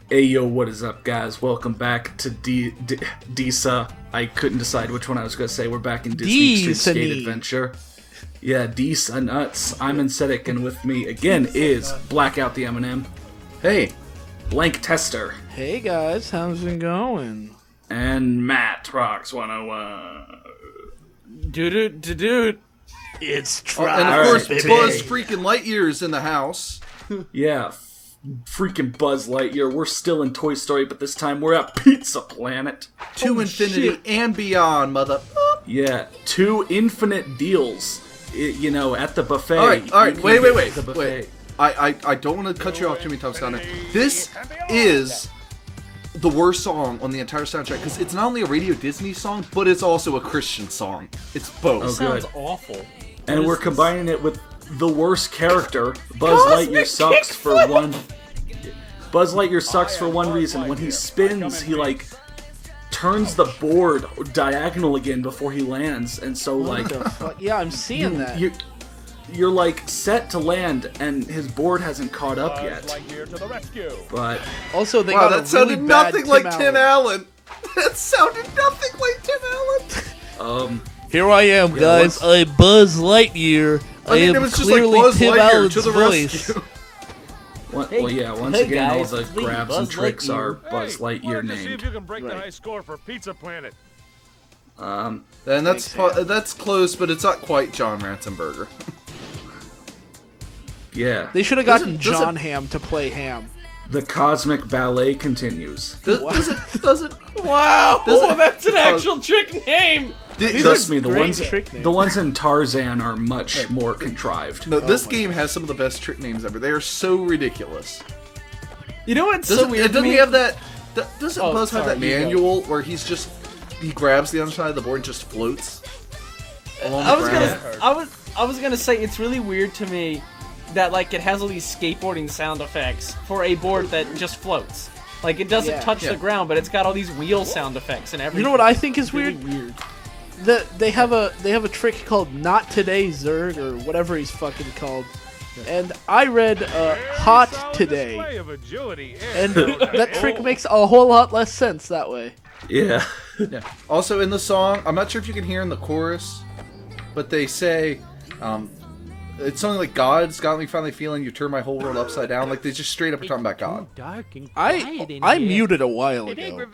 Hey yo, what is up, guys? Welcome back to Disa. I couldn't decide which one I was going to say. We're back in Disney Streetscape Adventure. Yeah, Disa nuts. I'm Anesthetic, and with me again is Blackout the M&M. Hey. Blank Tester. Hey guys, how's it going? And Matt Rocks 101. Dude. It's Tribe. And of course, Buzz freaking Lightyear's in the house. Yeah, freaking Buzz Lightyear. We're still in Toy Story, but this time we're at Pizza Planet. To infinity and beyond, mother. Yeah, 2 infinite deals. At the buffet. All right. Wait. The buffet. I don't want to cut you off too many times, Connor. This is the worst song on the entire soundtrack because it's not only a Radio Disney song, but it's also a Christian song. It's both. Oh, Sounds awful. And we're combining it with the worst character. Buzz Lightyear sucks for one. Buzz Lightyear sucks for one reason. When he spins, he turns the board diagonal again before he lands, and so yeah, I'm seeing that. You're set to land, and his board hasn't caught up yet. But also, they wow, got that sounded nothing like Tim Allen. That sounded nothing like Tim Allen. Here I am, guys. I'm Buzz Lightyear. I am it was just clearly Buzz Tim Lightyear Allen's to the voice. rescue. once hey again, guys, all the grabs and tricks are Buzz Lightyear See if named. you can break the high score for Pizza Planet. And that's close, but it's not quite John Ratzenberger. Yeah. They should have gotten John Hamm to play Ham. The cosmic ballet continues. Does it? Wow, that's an actual trick name. Trust me, the great ones trick names. the ones in Tarzan are much more contrived. No, this game has some of the best trick names ever. They are so ridiculous. You know what's so weird? Doesn't he have that? Doesn't Buzz have that sorry, you go. manual where he grabs the underside of the board and just floats? I was gonna say it's really weird to me that it has all these skateboarding sound effects for a board that just floats. It doesn't touch the ground, but it's got all these wheel sound effects and everything. You know what I think is Really weird? They have a trick called Not Today Zerg or whatever he's fucking called. And I read Hot Today. And that trick makes a whole lot less sense that way. Yeah. Also in the song, I'm not sure if you can hear in the chorus, but they say, it's something like God's got me finally feeling you turn my whole world upside down. They just straight up are talking about God. I muted a while ago.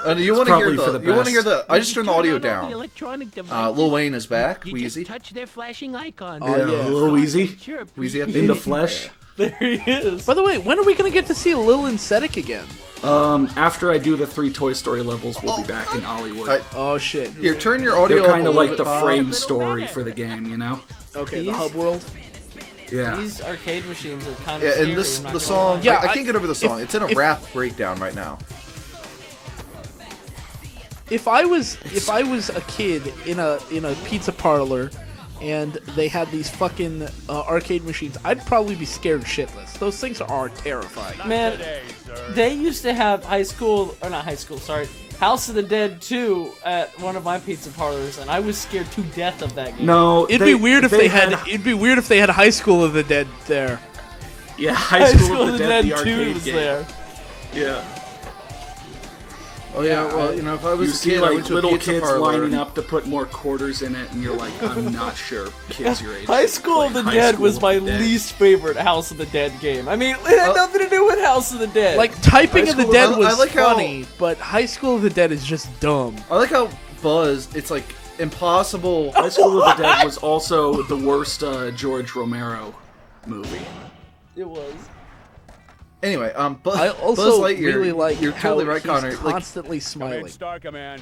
And you want to hear probably for the best. I just turned the audio down. Lil Wayne is back. Wheezy. Touch their flashing icon. Oh, yeah. Lil Weezy. Wheezy at In the flesh. There he is. By the way, when are we gonna get to see Lil and Cedric again? After I do the 3 Toy Story levels, we'll be back in Hollywood. Oh shit. Here, turn your audio They're up kind a of little like bit, the Bob. frame story for the game, you know? Okay, the hub world. Yeah. These arcade machines are kind of Yeah, scary. and I'm not the gonna song. lie. Yeah, I can't get over the song. It's in a if- rap breakdown right now. If I was a kid in a pizza parlor and they had these fucking arcade machines, I'd probably be scared shitless. Those things are terrifying. Man, they used to have House of the Dead 2 at one of my pizza parlors, and I was scared to death of that game. No, It'd be weird if they had High School of the Dead there. Yeah, High School of the Dead, the 2 arcade was game. there. Yeah. Oh yeah, well, if I You was a see kid, I went to a little pizza kids parlor. lining up to put more quarters in it, and you're like, I'm not sure kids your age. High School of the High Dead School was of my the Dead. least favorite House of the Dead game. I mean, it had nothing to do with House of the Dead. Typing of the Dead I was like how- funny, but High School of the Dead is just dumb. I like how Buzz. It's impossible. High School of the Dead was also the worst George Romero movie. it was. Anyway, Buzz I also Lightyear. really like you're how totally right, he's Connor. constantly smiling. Star Command.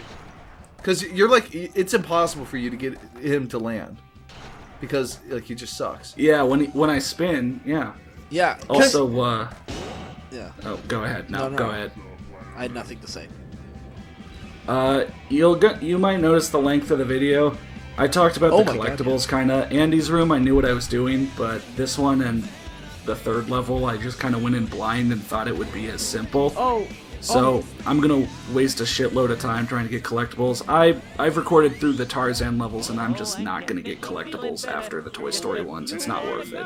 Because you're it's impossible for you to get him to land because he just sucks. Yeah, when I spin, yeah. Yeah. Also, Yeah. oh, go ahead. No, No. go ahead. I had nothing to say. You might notice the length of the video. I talked about the my God, collectibles, kinda. Andy's room, I knew what I was doing, but this one and the 3rd level, I just kind of went in blind and thought it would be as simple. Oh, So I'm gonna waste a shitload of time trying to get collectibles. I've recorded through the Tarzan levels, and I'm just not gonna get collectibles after the Toy Story ones. It's not worth it.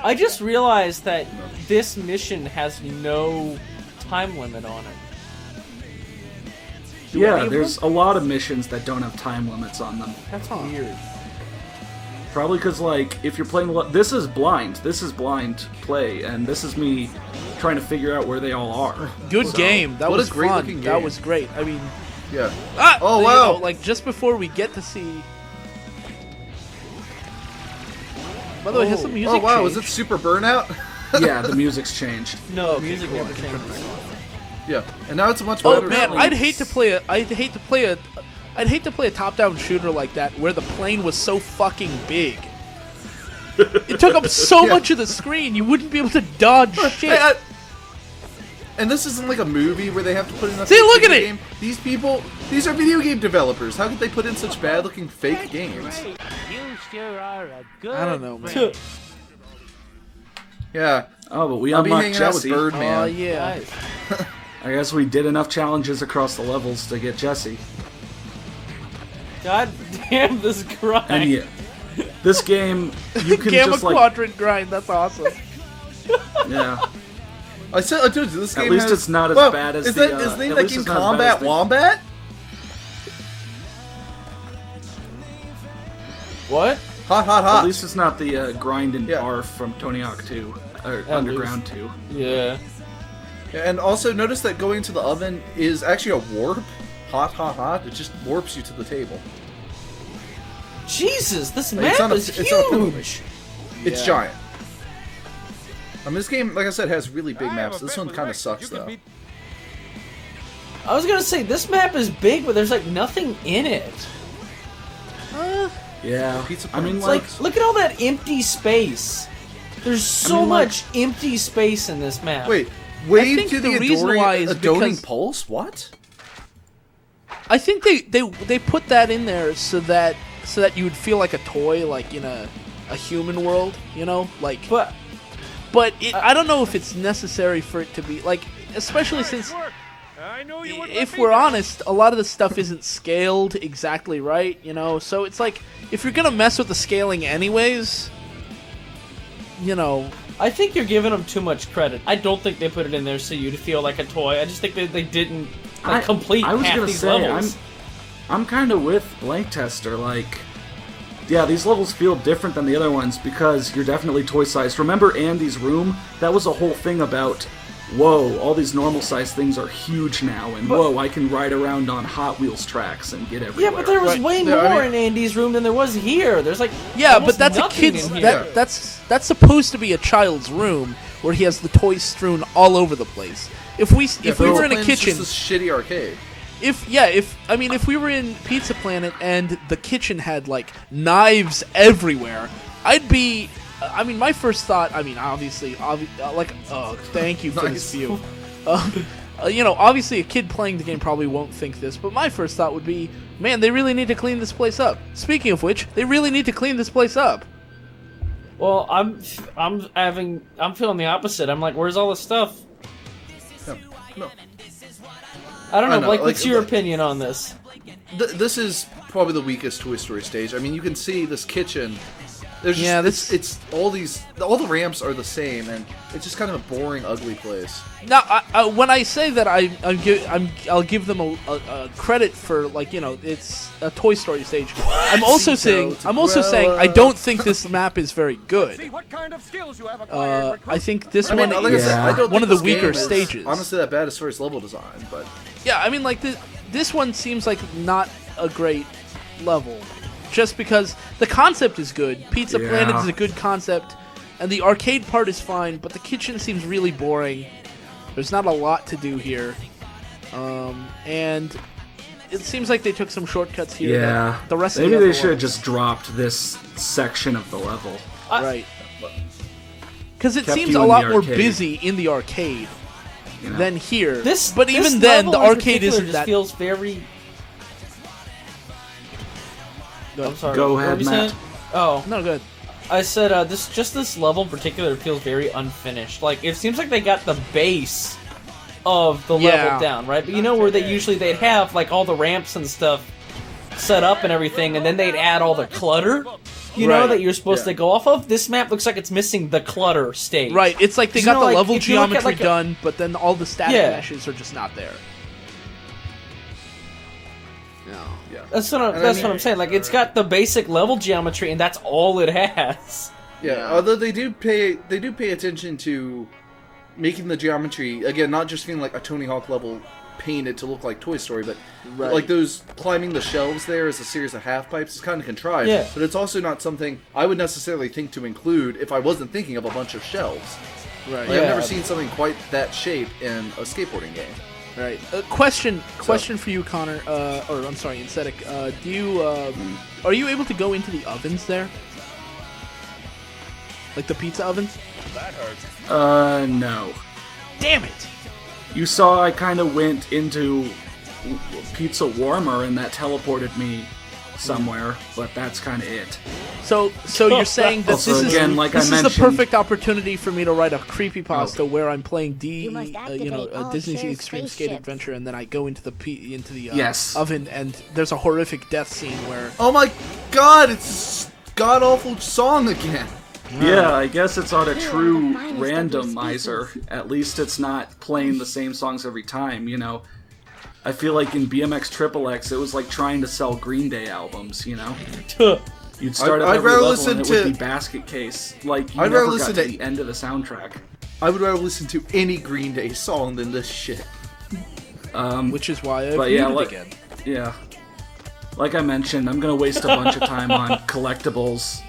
I just realized that this mission has no time limit on it. Yeah, there's a lot of missions that don't have time limits on them. That's weird. Probably because, like, if you're playing... This is blind play, and this is me trying to figure out where they all are. Good game. That what was a great fun. looking That game. was great. I mean... Yeah. Oh, wow. Like, just before we get to see... By the way, has the music wow, changed? was it Super Burnout? Yeah, the music's changed. No, music never changes. Yeah, and now it's a much Oh better. man, I'd hate to play a top-down shooter like that where the plane was so fucking big. It took up so much of the screen, you wouldn't be able to dodge shit. Hey, and this isn't like a movie where they have to put in a See, fake look at video it! game. These people, these are video game developers. How could they put in such bad-looking fake games? I don't know, man. Yeah, Oh, but we I'll be unlocked hanging out with Jesse. Birdman. Oh yeah. I guess we did enough challenges across the levels to get Jesse. God damn this grind. And yeah, this game, you can Gamma just like... Quadrant grind, that's awesome. Yeah. I told you this game. At least has, it's not as well, bad as is the... that, is name at that least game it's not as bad Combat as the- Wombat? What? Hot, hot, At hot. least it's not the grind and Yeah. barf from Tony Hawk 2. Or At Underground 2. Yeah. And also notice that going to the oven is actually a warp. Hot, hot, hot. It just warps you to the table. Jesus, this Like, map it's not a- is it's not a pillow. huge. It's Yeah. giant. I mean, this game, like I said, has really big maps. This one kind of sucks, though. I was gonna say, this map is big, but there's like nothing in it. Yeah. Pizza I mean, Planet like... Like, look at all that empty space. There's so mean, like- much empty space in this map. Wait, I wave think to the the reason why is adoring because- pulse? What? I think they put that in there so that you would feel like a toy, like in a human world, you know, like. But I don't know if it's necessary for it to be like, especially since, if we're honest, a lot of the stuff isn't scaled exactly right, you know. So it's like, if you're gonna mess with the scaling anyways, you know. I think you're giving them too much credit. I don't think they put it in there so you'd feel like a toy. I just think that they didn't complete I was half gonna these say, levels. I'm kind of with Blank Tester. Like, yeah, these levels feel different than the other ones because you're definitely toy-sized. Remember Andy's room? That was a whole thing about, whoa, all these normal-sized things are huge now, and whoa, I can ride around on Hot Wheels tracks and get everywhere. Yeah, but there was Right. way Yeah, more I mean- in Andy's room than there was here. There's like Yeah, almost but that's a nothing kid's. in here. That's supposed to be a child's room where he has the toys strewn all over the place. If we were in a kitchen, It's just this shitty arcade. if we were in Pizza Planet and the kitchen had like knives everywhere, I'd be. I mean, my first thought. I mean, obviously, thank you for this Nice. view. You know, obviously, a kid playing the game probably won't think this, but my first thought would be, man, they really need to clean this place up. Speaking of which, they really need to clean this place up. Well, I'm feeling the opposite. I'm like, where's all the stuff? No. I don't know. I know, Blake, like- what's your opinion on this? This is probably the weakest Toy Story stage. I mean, you can see this kitchen. There's just, Yeah, it's all the ramps are the same, and it's just kind of a boring, ugly place. Now, when I say that, I'll give them a credit for, like, you know, it's a Toy Story stage. I'm also saying I don't think this map is very good. What kind of skills you have I think this I mean, one like I is said, I don't one think of the this weaker game is stages. honestly that bad as far as level design, but Yeah, I mean, like this one seems like not a great level, just because the concept is good. Pizza Yeah. Planet is a good concept, and the arcade part is fine, but the kitchen seems really boring. There's not a lot to do here, and it seems like they took some shortcuts here. Yeah. that the rest Maybe of the they other should have levels- just dropped this section of the level. right. Because it Kept seems you a in the lot more arcade. busy in the arcade You know? than here. This, but this even then, the level in arcade particular isn't just that. feels very. I'm sorry. Go what ahead, were you Matt. saying? Oh, No good. I said this level in particular feels very unfinished. Like it seems like they got the base of the level down, right? But you know where they'd have like all the ramps and stuff set up and everything, and then they'd add all the clutter, you know, that you're supposed to go off of. This map looks like it's missing the clutter stage. Right, it's like they got the like, level geometry like done, but then all the static meshes are just not there. That's what I'm saying. Like, it's got the basic level geometry, and that's all it has. Yeah, although they do pay attention to making the geometry, again, not just feeling like a Tony Hawk level painted to look like Toy Story, but like those climbing the shelves there as a series of half pipes is kind of contrived. Yeah. But it's also not something I would necessarily think to include if I wasn't thinking of a bunch of shelves. Right. Like, I've never seen something quite that shape in a skateboarding game. Right. Question for you, Connor. Or I'm sorry, Insetic. Are you able to go into the ovens there? Like the pizza ovens? That hurts. No. Damn it! You saw I kind of went into pizza warmer and that teleported me somewhere, but that's kind of it. So you're saying that Also, this again, like is I the mentioned- perfect opportunity for me to write a creepypasta where I'm playing Disney's Extreme Skate Adventure, and then I go into the Yes. oven, and there's a horrific death scene where Oh my god, it's a god-awful song again. Yeah, I guess it's not a true randomizer. At least it's not playing the same songs every time, you know. I feel like in BMX XXX, it was like trying to sell Green Day albums, you know. You'd start at I'd every rather level listen and it would be Basket Case. Like, you I'd never rather got listen to to- the end of the soundtrack. I would rather listen to any Green Day song than this shit. which is why I But yeah, muted like, again. yeah. Like I mentioned, I'm gonna waste a bunch of time on collectibles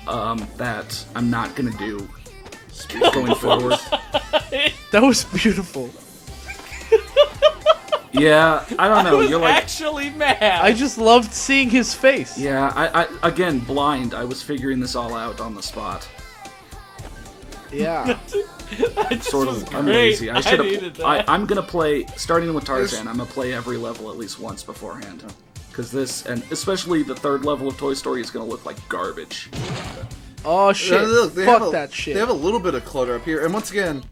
that I'm not gonna do going forward. That was beautiful. Yeah, I don't know. You're like, actually mad. I just loved seeing his face. yeah. I again blind. I was figuring this all out on the spot. Yeah. Sort was of. I'm great. lazy. I should needed have. that. I'm gonna play starting with Tarzan. I'm gonna play every level at least once beforehand. Because this, and especially the third level of Toy Story, is gonna look like garbage. Oh shit! Look, they Fuck have that shit. They have a little bit of clutter up here, and once again,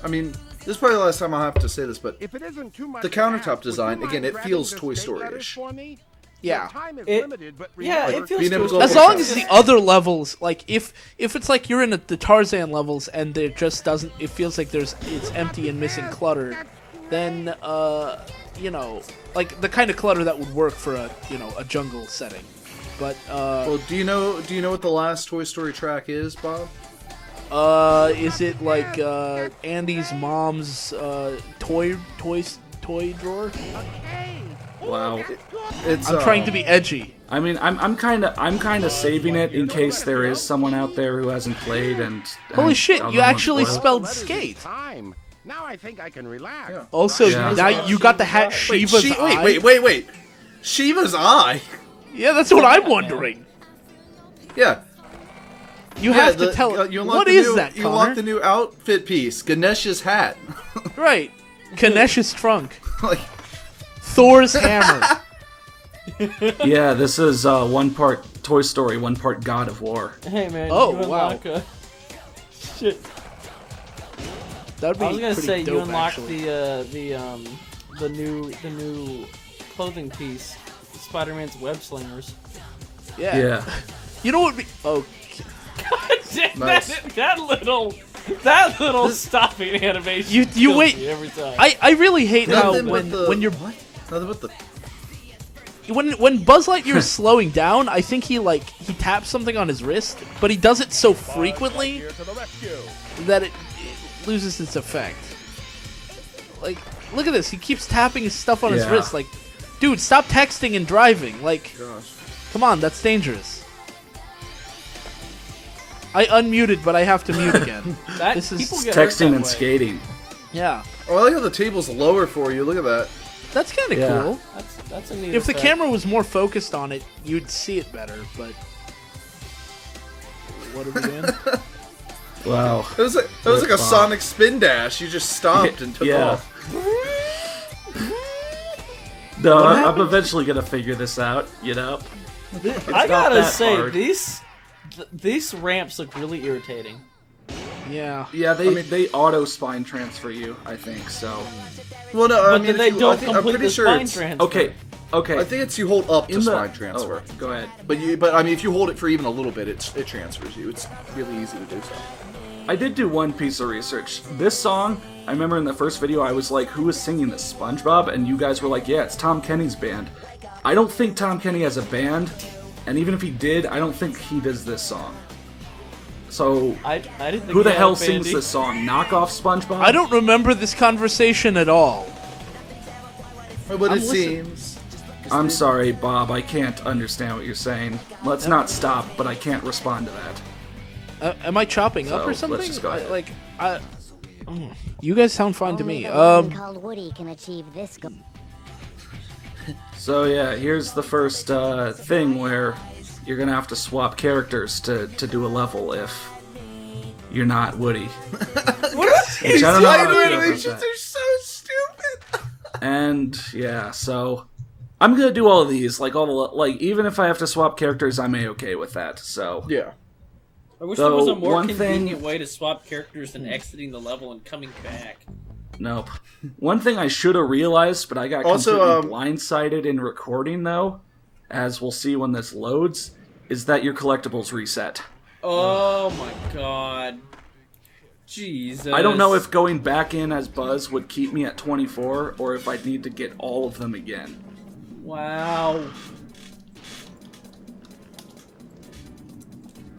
I mean, this is probably the last time I'll have to say this, but If it isn't too much the to countertop ask, design, would you again, mind it feels grabbing Toy this skate Story-ish. lettuce for me? Yeah. Your time is It- limited, but yeah, remember, it feels being able to Toy go As Story. long as the other levels, like if it's like you're in the Tarzan levels and there just doesn't, it feels like it's empty and missing clutter, then you know, like the kind of clutter that would work for a jungle setting. But Well, do you know what the last Toy Story track is, Bob? is it like Andy's mom's toy drawer? Wow. It's I'm trying to be edgy. I mean, I'm kind of saving it in case there is someone out there who hasn't played and. Holy and shit! doesn't You want to actually spoil it. spelled lettuce is skate. time. Now I think I can relax. Yeah. Also, Yeah. now you got the hat Shiva's eye. Wait! Shiva's eye. Yeah, that's what I'm wondering. Yeah. You have to tell. You unlock What the is new, that, You unlock Connor? the new outfit piece, Ganesh's hat. Right. Kanesh's trunk. Like, Thor's hammer. Yeah, this is one part Toy Story, one part God of War. Hey man, Oh, you unlock wow. shit. That would be I was gonna pretty say dope, you unlock actually. the new clothing piece, Spider-Man's web slingers. Yeah. Yeah. You know what? Oh, Nice. that little stopping animation. You kills wait. me every time. I really hate how nothing but when you're what? Nothing but the. when Buzz Lightyear is slowing down, I think he taps something on his wrist, but he does it so frequently Here to the rescue. that it loses its effect. Like, look at this. He keeps tapping his stuff on his Yeah. wrist. Like, dude, stop texting and driving. Like, Gosh. come on, that's dangerous. I unmuted, but I have to mute again. That, this is people get hurt Texting that and way. skating. Yeah, Oh, I like how the table's lower for you. Look at that. that's kind of Yeah. cool. That's a neat If the effect. camera was more focused on it, you'd see it better. But what are we doing? Wow. It was like a Bob. Sonic spin dash. You just stopped and took Yeah. off. No, I'm eventually gonna figure this out. You know. I not gotta that say hard. these ramps look really irritating. Yeah. Yeah, they auto spine transfer you, I think, so. Well, no, But then they don't I'm complete pretty the sure spine it's... transfer. Okay. I think it's you hold up to spine transfer. Oh, go ahead. But I mean, if you hold it for even a little bit, it transfers you. It's really easy to do so. I did do one piece of research. This song, I remember in the first video, I was like, who is singing this, SpongeBob? And you guys were like, yeah, it's Tom Kenny's band. I don't think Tom Kenny has a band, and even if he did, I don't think he does this song. So, I didn't think who the he had hell a sings bandy. this song? Knockoff SpongeBob? I don't remember this conversation at all. But it listening. seems... I'm sorry, Bob, I can't understand what you're saying. Let's not stop, but I can't respond to that. Am I chopping up So, or let's something? just go ahead. You guys sound fine to me. Called Woody can achieve this goal. So yeah, here's the first thing where you're gonna have to swap characters to do a level if you're not Woody. Which I don't know how to feel about that. are so stupid. And yeah, so I'm gonna do all of these, like even if I have to swap characters, I'm a-okay with that. So Yeah. I wish Though, there was a more one convenient thing- way to swap characters than exiting the level and coming back. nope. One thing I should have realized, but I got Also, completely blindsided in recording though, as we'll see when this loads, is that your collectibles reset. Oh my god. Jesus. I don't know if going back in as Buzz would keep me at 24, or if I'd need to get all of them again. Wow.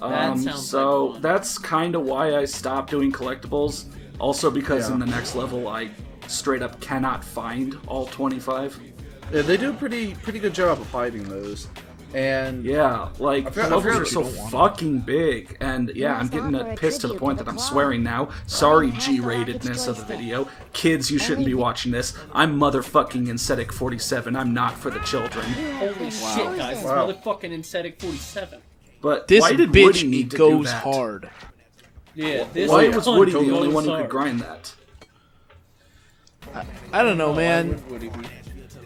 That sounds So like fun. that's kind of why I stopped doing collectibles. Also because Yeah. in the next level I straight up cannot find all 25. Yeah, they do a pretty good job of hiding those. And Yeah, like the forgot levels are you so don't want fucking big, and yeah, I'm getting pissed to the point that I'm swearing now. Sorry, G-ratedness of the video. Kids, you shouldn't be watching this. I'm motherfucking Insetic 47. I'm not for the children. Holy shit, guys. It's Wow. motherfucking Insetic 47. But This why did Woody bitch need to goes do that? hard. Yeah, this Why one was Woody the goes only one who hard. could grind that? I don't know, Why man. would Woody be?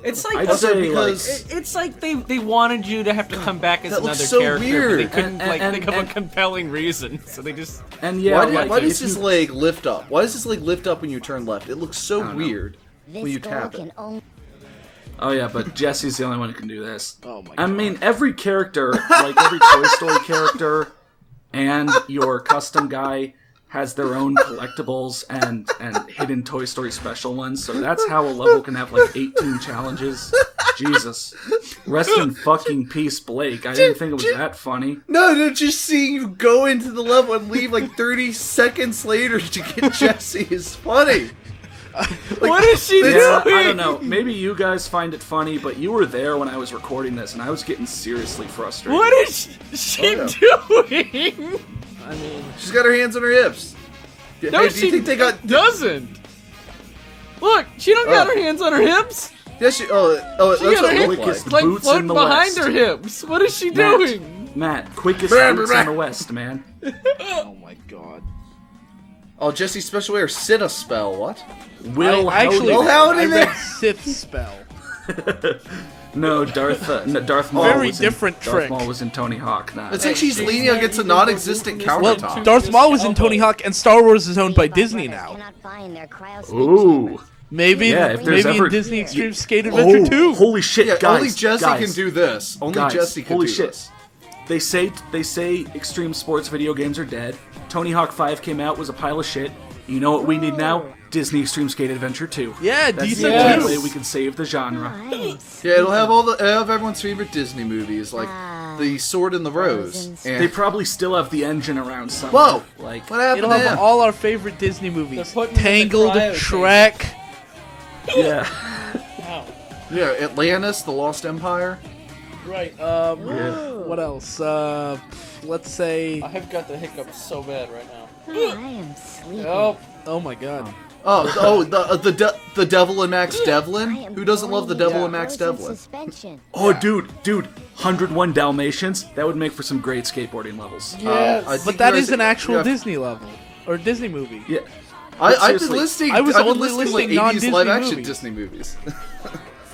It's like I'd say, because- it's like they wanted you to have to come back as That another looks so character, but weird. they couldn't And- think of and- a compelling reason, so they just. And yeah, why does if his you- leg lift up? Why does his leg lift up when you turn left? It looks so don't know. weird This when you goal tap can it. only Oh yeah, but Jesse's the only one who can do this. Oh my I god. mean, every character, like every Toy Story character, and your custom guy has their own collectibles and hidden Toy Story special ones. So that's how a level can have like 18 challenges. Jesus, rest in fucking peace, Blake. I didn't think it was that funny. No, just seeing you go into the level and leave like 30 seconds later to get Jesse is funny. What is she Yeah, doing? I don't know. Maybe you guys find it funny, but you were there when I was recording this, and I was getting seriously frustrated. What is she doing? I mean, She's got her hands on her hips. No, Hey, do she you think they got? doesn't. Look, she don't got her hands on her hips. Yeah, she. Oh, that's She got what her it looked quickest like. Like Boots floating in the behind West. her hips. What is she Matt, doing? Matt, quickest Brr, boots brr, in brr. the West, man. oh my god. Oh, Jesse's special wear Sita spell. What? Will I actually Well, howdy I there. read Sith spell. No, Darth Maul. Very was different in, trick. Darth Maul was in Tony Hawk. Not. It's like she's leaning against a non-existent Well, countertop. Darth Maul was in Tony Hawk, and Star Wars is owned by Disney now. cannot find their cryo Ooh. Maybe, Yeah, if there's maybe ever- in Disney Extreme Skate Adventure Oh, 2. holy shit, Yeah, guys! only Jesse guys, can do this. Only guys, Jesse can holy do shit. this. They say extreme sports video games are dead. Tony Hawk 5 came out, was a pile of shit. You know what we need now? Disney Extreme Skate Adventure 2. Yeah, That's decent the only too. way we can save the genre. Yeah, it'll have it'll have everyone's favorite Disney movies, like The Sword and the Rose. Frozen. And They probably still have the engine around somewhere. whoa, Like, what happened It'll to have him? all our favorite Disney movies. They're putting him in the Tangled, cryo Shrek. yeah. Wow. Yeah, Atlantis, The Lost Empire. Right. Yeah. What else? Let's say. I have got the hiccups so bad right now. Oh, I am sleepy. Oh, Oh my god. The Devil and Max I Devlin. am Who doesn't love the going Devil into and Max frozen Devlin? Suspension. Oh, dude, 101 Dalmatians? That would make for some great skateboarding levels. yes. I think But that you is guys- an actual yeah, Disney level or Disney movie. Yeah. I've been seriously, listing. I was I've been only listing like listing 80s non-Disney live action movies. Disney movies.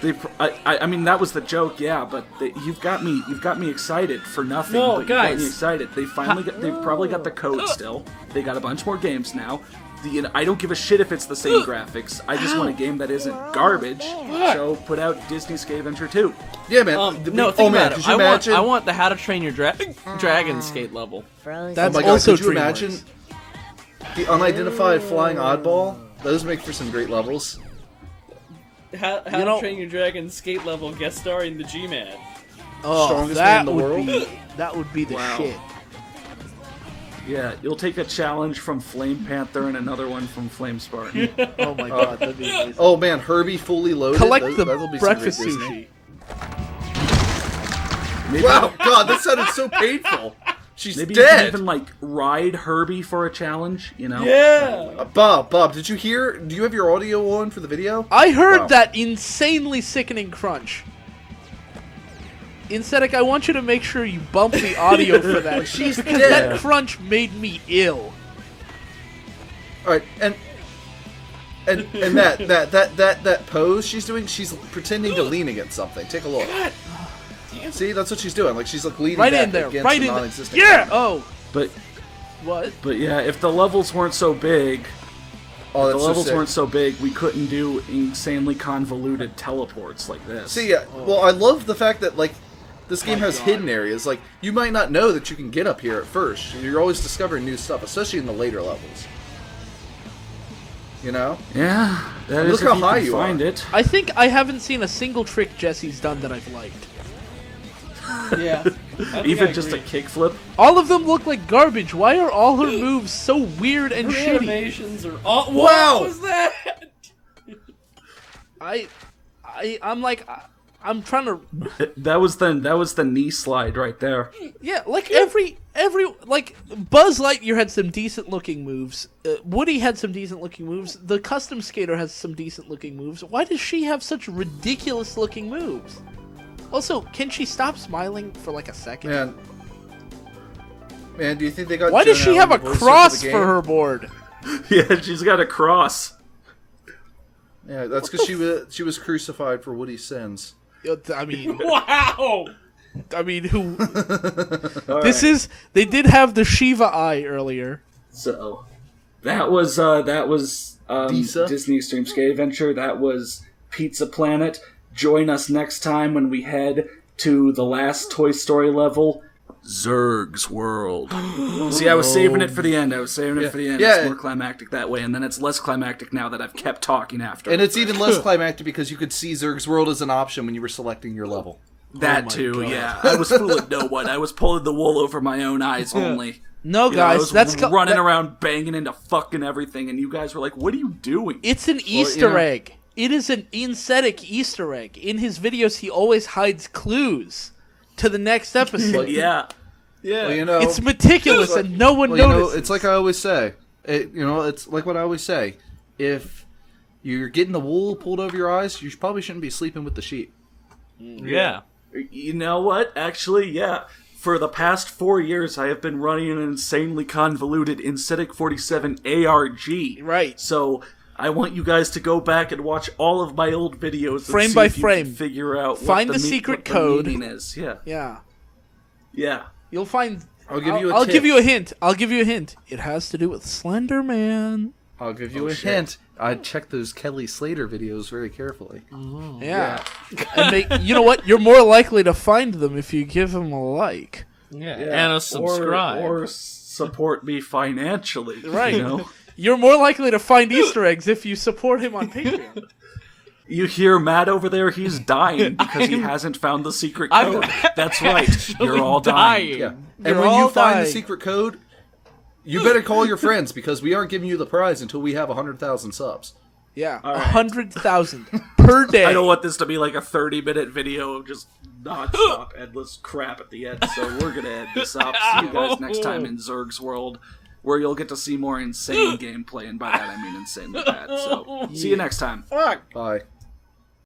I mean, that was the joke, yeah. But you've got me excited for nothing. No, but guys. you got me excited. They've probably got the code still. They got a bunch more games now. I don't give a shit if it's the same graphics. I just want a game that isn't garbage. So put out Disney's Scavenger 2. Yeah, man. No, think about could it. you imagine? I want the How to Train Your Dragon skate level. Frozen. That's Oh my god, also could you imagine DreamWorks. the unidentified flying oddball? Those make for some great levels. How to Train Your Dragon skate level guest starring the G-Man. Oh, Strongest that man in the would world? that would be the Wow. shit. Yeah, you'll take a challenge from Flame Panther and another one from Flame Spartan. Oh my god, that'd be amazing. Oh man, Herbie fully loaded. Collect That'll the be some breakfast great Disney. sushi. Maybe, Wow, God, that sounded so painful. She's maybe you dead. can even like ride Herbie for a challenge. You know? Yeah. Bob, did you hear? Do you have your audio on for the video? I heard Wow. that insanely sickening crunch. Insedic, I want you to make sure you bump the audio for that. She's because dead. that crunch made me ill. All right, and that pose she's doing, she's pretending to lean against something. Take a look. See, that's what she's doing. Like she's like leaning Right back in there, against right a in there. non-existent Yeah. camera. Oh, But what? yeah, if the levels weren't so big, Oh, the that's so levels sick. weren't so big, we couldn't do insanely convoluted teleports like this. See, yeah. Well, I love the fact that like this game has hidden areas. Like you might not know that you can get up here at first. You're always discovering new stuff, especially in the later levels. You know? Yeah, that is Look if how you high can you find are. it. I think I haven't seen a single trick Jesse's done that I've liked. Yeah. Even just a kickflip. All of them look like garbage. Why are all her moves so weird and Her shitty? animations are all. Wow! What was that? I'm like, I'm trying to. That was the knee slide right there. Yeah, like every like Buzz Lightyear had some decent looking moves. Woody had some decent looking moves. The custom skater has some decent looking moves. Why does she have such ridiculous looking moves? Also, can she stop smiling for like a second? Man, do you think they got? Why does Joan she have a Allen to voice cross the for game? her board? Yeah, she's got a cross. Yeah, that's because she was crucified for Woody's sins. I mean, Wow. who? This is. They did have the Shiva eye earlier. So that was Disa? Disney Extreme Skate Adventure. That was Pizza Planet. Join us next time when we head to the last Toy Story level, Zurg's World. See, I was saving it for the end. Yeah. It's more climactic that way, and then it's less climactic now that I've kept talking after. And it's even less climactic because you could see Zurg's World as an option when you were selecting your level. that Oh my too, God. yeah. I was fooling no one. I was pulling the wool over my own eyes only. No, You know, I guys, was that's running around banging into fucking everything, and you guys were like, "What are you doing?" It's an Easter know- egg. It is an Insedic Easter egg. In his videos, he always hides clues to the next episode. Yeah. Well, you know, It's meticulous, and no one well, you know, notices. it's like I always say. It's like what I always say. If you're getting the wool pulled over your eyes, you probably shouldn't be sleeping with the sheep. Yeah. You know what? Actually, yeah. For the past 4 years, I have been running an insanely convoluted Insedic 47 ARG. Right. So I want you guys to go back and watch all of my old videos, and Frame see by if you can frame. figure out Find what the secret what the code. meaning is. Yeah, Yeah. yeah. You'll find. I'll give you a I'll tip. give you a hint. I'll give you a hint. It has to do with Slender Man. I'll give you a shit. hint. I checked those Kelly Slater videos very carefully. Yeah. And you know what? You're more likely to find them if you give them a like. Yeah. Yeah. And a subscribe. or support me financially. Right. You know? You're more likely to find Easter eggs if you support him on Patreon. You hear Matt over there? He's dying because he hasn't found the secret code. That's right. You're all dying. Yeah. And You're when all you find the dying. secret code, you better call your friends because we aren't giving you the prize until we have 100,000 subs. Yeah. right. 100,000 per day. I don't want this to be like a 30-minute video of just non-stop endless crap at the end, so we're gonna end this up. See you guys next time in Zurg's World, where you'll get to see more insane gameplay, and by that I mean insanely bad. So, see you next time. Bye.